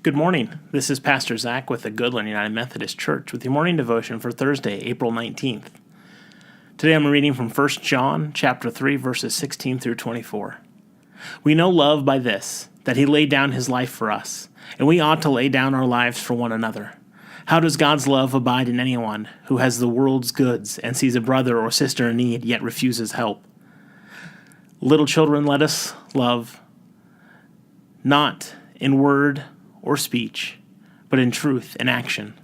Good morning. This is Pastor Zach with the Goodland United Methodist Church with your morning devotion for Thursday, April 19th. Today I'm reading from 1 John chapter 3, verses 16 through 24. We know love by this, that he laid down his life for us, and we ought to lay down our lives for one another. How does God's love abide in anyone who has the world's goods and sees a brother or sister in need yet refuses help? Little children, let us love, not in word or speech, but in truth and action.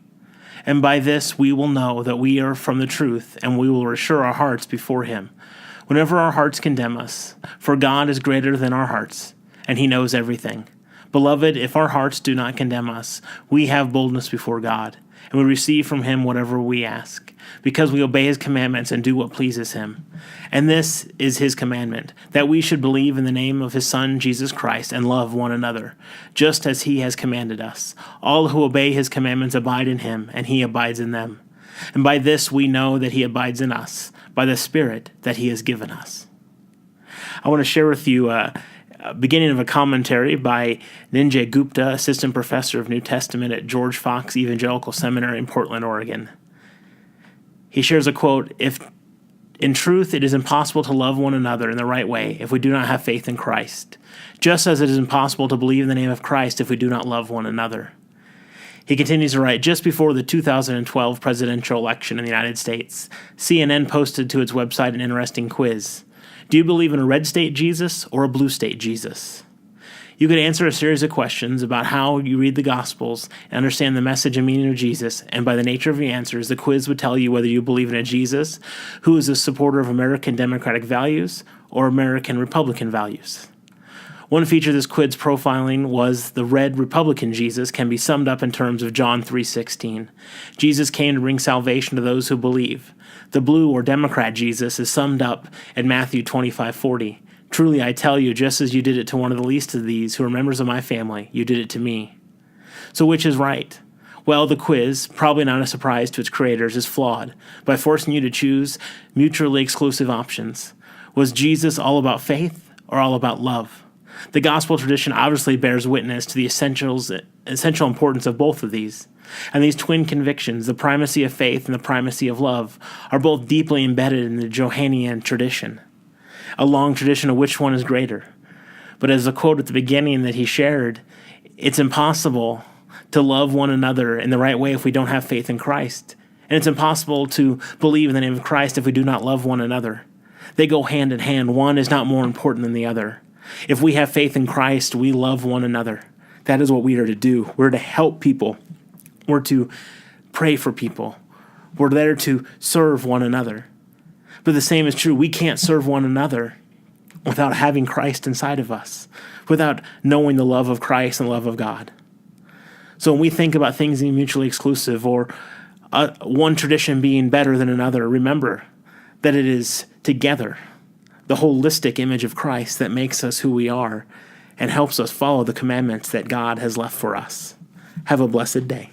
And by this we will know that we are from the truth, and we will assure our hearts before him, whenever our hearts condemn us. For God is greater than our hearts, and he knows everything. Beloved, if our hearts do not condemn us, we have boldness before God, and we receive from him whatever we ask, because we obey his commandments and do what pleases him. And this is his commandment, that we should believe in the name of his Son, Jesus Christ, and love one another, just as he has commanded us. All who obey his commandments abide in him, and he abides in them. And by this we know that he abides in us, by the Spirit that he has given us. I want to share with you beginning of a commentary by Ninjay Gupta, assistant professor of New Testament at George Fox Evangelical Seminary in Portland, Oregon. He shares a quote, "If in truth it is impossible to love one another in the right way if we do not have faith in Christ, just as it is impossible to believe in the name of Christ if we do not love one another." He continues to write, just before the 2012 presidential election in the United States, CNN posted to its website an interesting quiz. Do you believe in a red state Jesus or a blue state Jesus? You could answer a series of questions about how you read the Gospels and understand the message and meaning of Jesus, and by the nature of your answers, the quiz would tell you whether you believe in a Jesus who is a supporter of American democratic values or American Republican values. One feature of this quiz profiling was the red Republican Jesus can be summed up in terms of John 3:16. Jesus came to bring salvation to those who believe. The blue or Democrat Jesus is summed up in Matthew 25:40. Truly I tell you, just as you did it to one of the least of these who are members of my family, you did it to me. So which is right? Well, the quiz, probably not a surprise to its creators, is flawed by forcing you to choose mutually exclusive options. Was Jesus all about faith or all about love? The gospel tradition obviously bears witness to the essential importance of both of these. And these twin convictions, the primacy of faith and the primacy of love, are both deeply embedded in the Johannine tradition, a long tradition of which one is greater. But as the quote at the beginning that he shared, it's impossible to love one another in the right way if we don't have faith in Christ. And it's impossible to believe in the name of Christ if we do not love one another. They go hand in hand. One is not more important than the other. If we have faith in Christ, we love one another. That is what we are to do. We're to help people. We're to pray for people. We're there to serve one another. But the same is true. We can't serve one another without having Christ inside of us, without knowing the love of Christ and the love of God. So when we think about things being mutually exclusive or one tradition being better than another, remember that it is together, the holistic image of Christ, that makes us who we are and helps us follow the commandments that God has left for us. Have a blessed day.